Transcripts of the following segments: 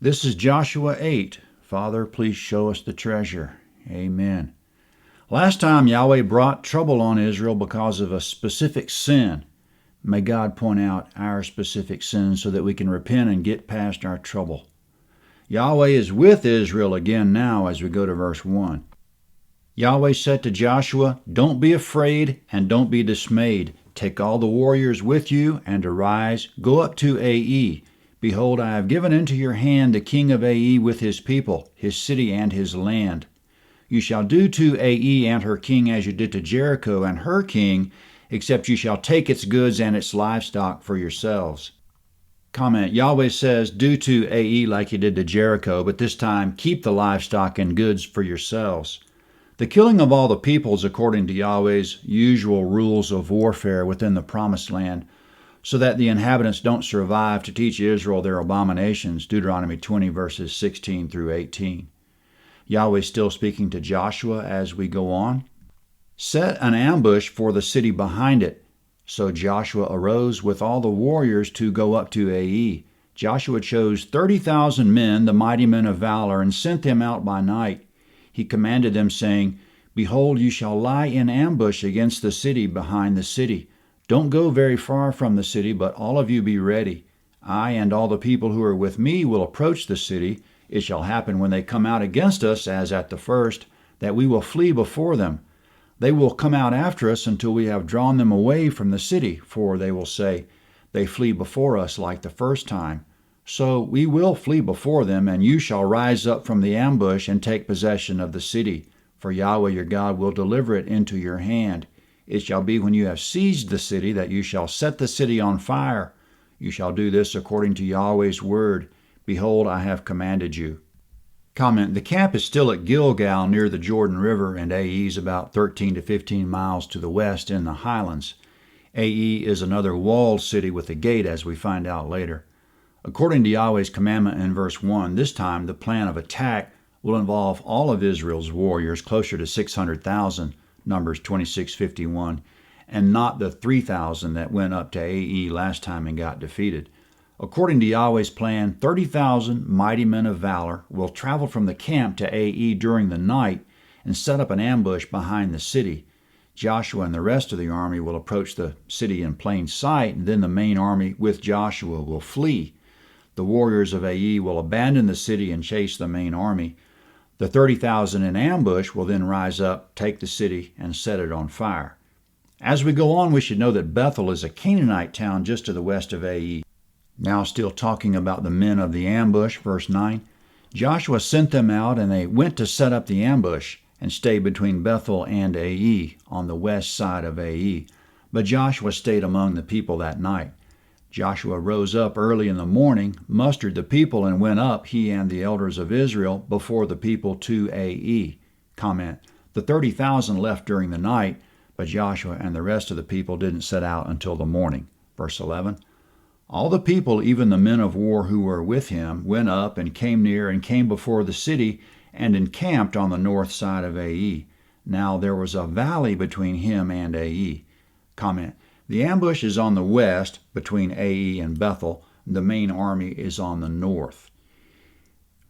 This is Joshua 8. Father, please show us the treasure. Amen. Last time Yahweh brought trouble on Israel because of a specific sin. May God point out our specific sins so that we can repent and get past our trouble. Yahweh is with Israel again now as we go to verse 1. Yahweh said to Joshua, "Don't be afraid and don't be dismayed. Take all the warriors with you and arise, go up to Ai. Behold, I have given into your hand the king of Ai with his people, his city and his land. You shall do to Ai and her king as you did to Jericho and her king, except you shall take its goods and its livestock for yourselves." Comment: Yahweh says, do to Ai like you did to Jericho, but this time keep the livestock and goods for yourselves. The killing of all the peoples according to Yahweh's usual rules of warfare within the Promised Land, so that the inhabitants don't survive to teach Israel their abominations, Deuteronomy 20 verses 16 through 18. Yahweh still speaking to Joshua as we go on. Set an ambush for the city behind it. So Joshua arose with all the warriors to go up to Ai. Joshua chose 30,000 men, the mighty men of valor, and sent them out by night. He commanded them, saying, "Behold, you shall lie in ambush against the city behind the city. Don't go very far from the city, but all of you be ready. I and all the people who are with me will approach the city. It shall happen when they come out against us, as at the first, that we will flee before them. They will come out after us until we have drawn them away from the city, for they will say, 'They flee before us like the first time.' So we will flee before them, and you shall rise up from the ambush and take possession of the city, for Yahweh your God will deliver it into your hand. It shall be when you have seized the city that you shall set the city on fire. You shall do this according to Yahweh's word. Behold, I have commanded you." Comment: the camp is still at Gilgal near the Jordan River, and Ai is about 13 to 15 miles to the west in the highlands. Ai is another walled city with a gate, as we find out later. According to Yahweh's commandment in verse 1, this time the plan of attack will involve all of Israel's warriors, closer to 600,000, Numbers 26:51, and not the 3,000 that went up to Ai last time and got defeated. According to Yahweh's plan, 30,000 mighty men of valor will travel from the camp to Ai during the night and set up an ambush behind the city. Joshua and the rest of the army will approach the city in plain sight, and then the main army with Joshua will flee. The warriors of Ai will abandon the city and chase the main army. The 30,000 in ambush will then rise up, take the city, and set it on fire. As we go on, we should know that Bethel is a Canaanite town just to the west of Ai. Now still talking about the men of the ambush, verse 9. Joshua sent them out, and they went to set up the ambush and stay between Bethel and Ai on the west side of Ai. But Joshua stayed among the people that night. Joshua rose up early in the morning, mustered the people, and went up, he and the elders of Israel, before the people to Ai. Comment: the 30,000 left during the night, but Joshua and the rest of the people didn't set out until the morning. Verse 11. All the people, even the men of war who were with him, went up and came near and came before the city and encamped on the north side of Ai. Now there was a valley between him and Ai. Comment: the ambush is on the west, between Ai and Bethel. The main army is on the north.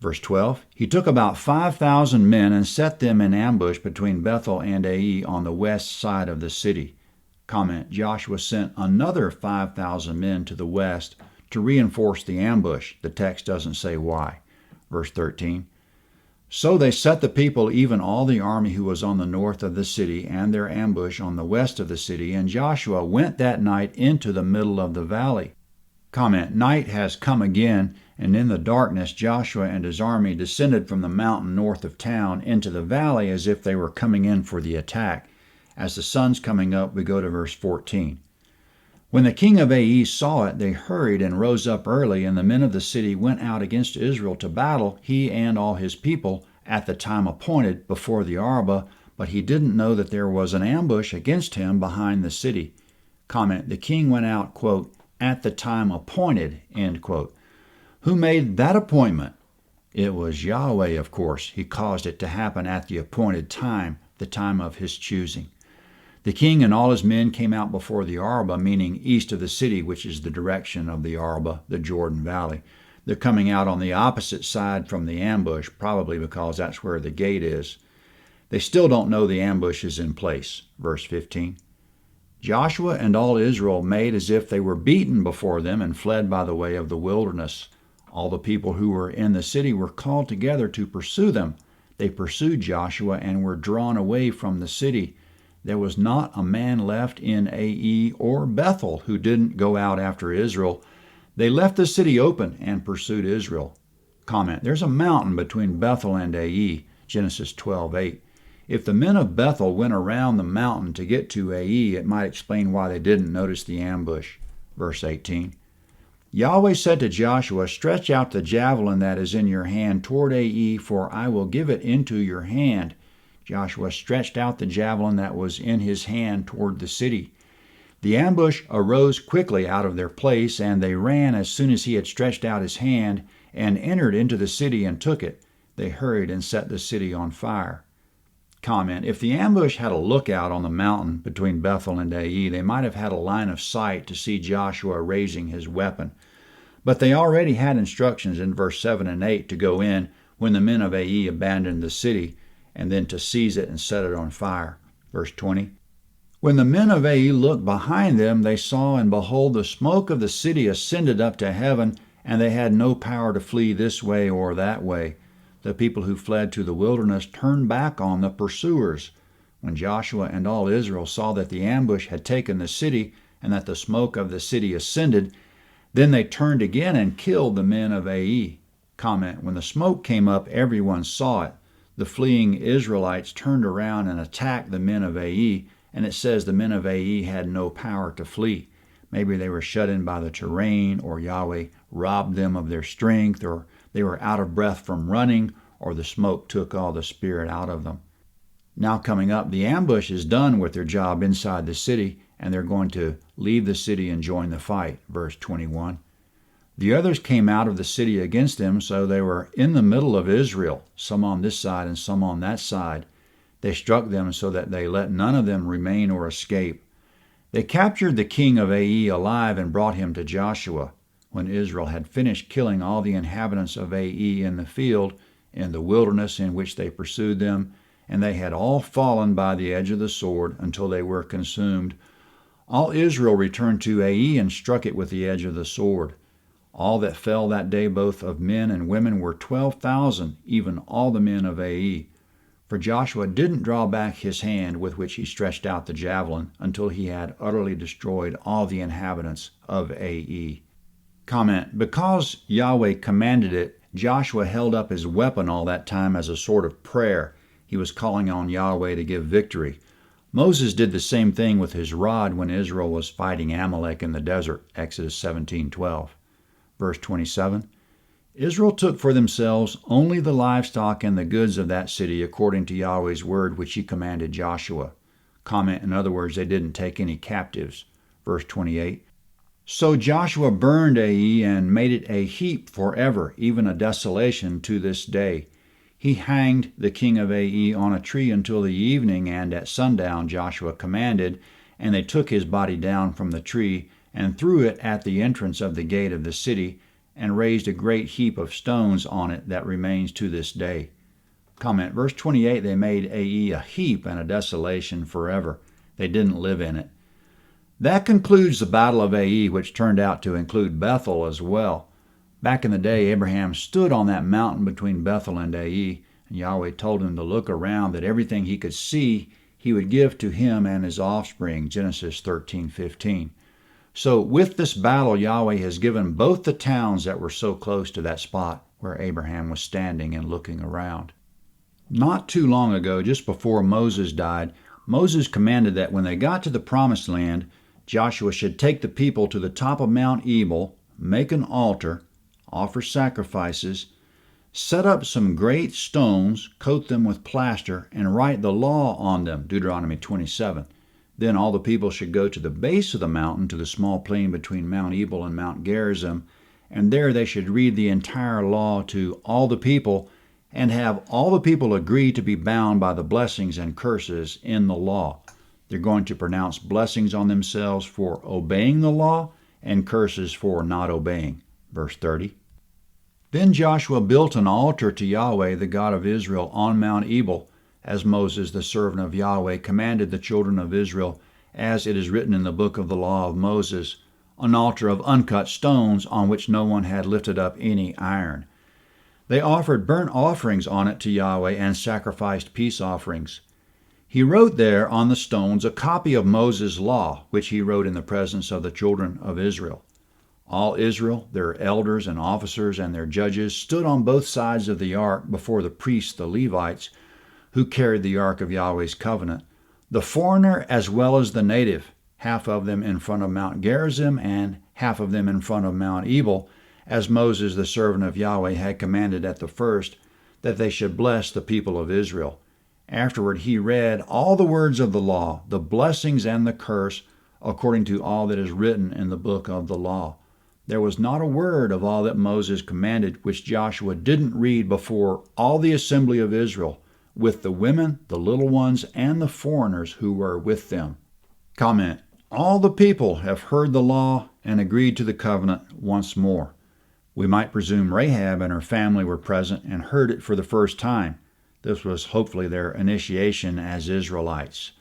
Verse 12, he took about 5,000 men and set them in ambush between Bethel and Ai on the west side of the city. Comment: Joshua sent another 5,000 men to the west to reinforce the ambush. The text doesn't say why. Verse 13, so they set the people, even all the army who was on the north of the city, and their ambush on the west of the city, and Joshua went that night into the middle of the valley. Comment: night has come again, and in the darkness Joshua and his army descended from the mountain north of town into the valley as if they were coming in for the attack. As the sun's coming up, we go to verse 14. When the king of Ai saw it, they hurried and rose up early, and the men of the city went out against Israel to battle, he and all his people, at the time appointed before the Arabah, but he didn't know that there was an ambush against him behind the city. Comment: the king went out, quote, at the time appointed, end quote. Who made that appointment? It was Yahweh, of course. He caused it to happen at the appointed time, the time of his choosing. The king and all his men came out before the Arabah, meaning east of the city, which is the direction of the Arabah, the Jordan Valley. They're coming out on the opposite side from the ambush, probably because that's where the gate is. They still don't know the ambush is in place. Verse 15. Joshua and all Israel made as if they were beaten before them and fled by the way of the wilderness. All the people who were in the city were called together to pursue them. They pursued Joshua and were drawn away from the city. There was not a man left in Ai or Bethel who didn't go out after Israel. They left the city open and pursued Israel. Comment: there's a mountain between Bethel and Ai, Genesis 12:8. If the men of Bethel went around the mountain to get to Ai, it might explain why they didn't notice the ambush. Verse 18. Yahweh said to Joshua, "Stretch out the javelin that is in your hand toward Ai, for I will give it into your hand." Joshua stretched out the javelin that was in his hand toward the city. The ambush arose quickly out of their place, and they ran as soon as he had stretched out his hand, and entered into the city and took it. They hurried and set the city on fire. Comment: if the ambush had a lookout on the mountain between Bethel and Ai, they might have had a line of sight to see Joshua raising his weapon. But they already had instructions in verse 7 and 8 to go in when the men of Ai abandoned the city, and then to seize it and set it on fire. Verse 20. When the men of Ai looked behind them, they saw, and behold, the smoke of the city ascended up to heaven, and they had no power to flee this way or that way. The people who fled to the wilderness turned back on the pursuers. When Joshua and all Israel saw that the ambush had taken the city, and that the smoke of the city ascended, then they turned again and killed the men of Ai. Comment: when the smoke came up, everyone saw it. The fleeing Israelites turned around and attacked the men of Ai, and it says the men of Ai had no power to flee. Maybe they were shut in by the terrain, or Yahweh robbed them of their strength, or they were out of breath from running, or the smoke took all the spirit out of them. Now coming up, the ambush is done with their job inside the city, and they're going to leave the city and join the fight. Verse 21. The others came out of the city against them, so they were in the middle of Israel, some on this side and some on that side. They struck them so that they let none of them remain or escape. They captured the king of Ai alive and brought him to Joshua. When Israel had finished killing all the inhabitants of Ai in the field, in the wilderness in which they pursued them, and they had all fallen by the edge of the sword until they were consumed, all Israel returned to Ai and struck it with the edge of the sword. All that fell that day, both of men and women, were 12,000, even all the men of Ai. For Joshua didn't draw back his hand with which he stretched out the javelin until he had utterly destroyed all the inhabitants of Ai. Comment: because Yahweh commanded it, Joshua held up his weapon all that time as a sort of prayer. He was calling on Yahweh to give victory. Moses did the same thing with his rod when Israel was fighting Amalek in the desert, Exodus 17:12. Verse 27. Israel took for themselves only the livestock and the goods of that city according to Yahweh's word which he commanded Joshua. Comment: in other words, they didn't take any captives. Verse 28. So Joshua burned Ai and made it a heap forever, even a desolation to this day. He hanged the king of Ai on a tree until the evening, and at sundown Joshua commanded, and they took his body down from the tree and threw it at the entrance of the gate of the city, and raised a great heap of stones on it that remains to this day. Comment: verse 28, they made Ai a heap and a desolation forever. They didn't live in it. That concludes the Battle of Ai, which turned out to include Bethel as well. Back in the day, Abraham stood on that mountain between Bethel and Ai, and Yahweh told him to look around, that everything he could see he would give to him and his offspring, Genesis 13:15. So with this battle, Yahweh has given both the towns that were so close to that spot where Abraham was standing and looking around. Not too long ago, just before Moses died, Moses commanded that when they got to the Promised Land, Joshua should take the people to the top of Mount Ebal, make an altar, offer sacrifices, set up some great stones, coat them with plaster, and write the law on them, Deuteronomy 27. Then all the people should go to the base of the mountain, to the small plain between Mount Ebal and Mount Gerizim, and there they should read the entire law to all the people, and have all the people agree to be bound by the blessings and curses in the law. They're going to pronounce blessings on themselves for obeying the law and curses for not obeying. Verse 30. Then Joshua built an altar to Yahweh, the God of Israel, on Mount Ebal, as Moses, the servant of Yahweh, commanded the children of Israel, as it is written in the book of the law of Moses, an altar of uncut stones on which no one had lifted up any iron. They offered burnt offerings on it to Yahweh and sacrificed peace offerings. He wrote there on the stones a copy of Moses' law, which he wrote in the presence of the children of Israel. All Israel, their elders and officers and their judges, stood on both sides of the ark before the priests, the Levites, who carried the ark of Yahweh's covenant, the foreigner as well as the native, half of them in front of Mount Gerizim and half of them in front of Mount Ebal, as Moses, the servant of Yahweh, had commanded at the first, that they should bless the people of Israel. Afterward he read all the words of the law, the blessings and the curse, according to all that is written in the book of the law. There was not a word of all that Moses commanded which Joshua didn't read before all the assembly of Israel, with the women, the little ones, and the foreigners who were with them. Comment: all the people have heard the law and agreed to the covenant once more. We might presume Rahab and her family were present and heard it for the first time. This was hopefully their initiation as Israelites.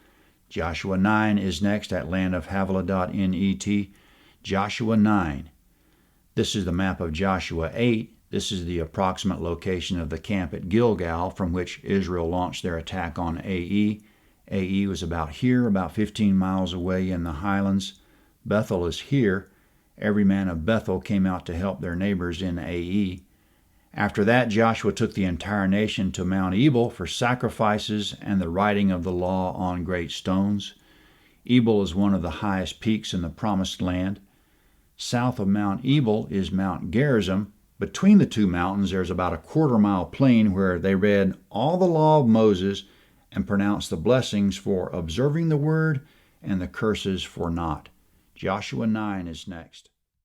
Joshua 9 is next at landofhavilah.net. Joshua 9. This is the map of Joshua 8. This is the approximate location of the camp at Gilgal, from which Israel launched their attack on Ai. Ai was about here, about 15 miles away in the highlands. Bethel is here. Every man of Bethel came out to help their neighbors in Ai. After that, Joshua took the entire nation to Mount Ebal for sacrifices and the writing of the law on great stones. Ebal is one of the highest peaks in the Promised Land. South of Mount Ebal is Mount Gerizim. Between the two mountains, there's about a quarter-mile plain where they read all the law of Moses and pronounced the blessings for observing the word and the curses for not. Joshua 9 is next.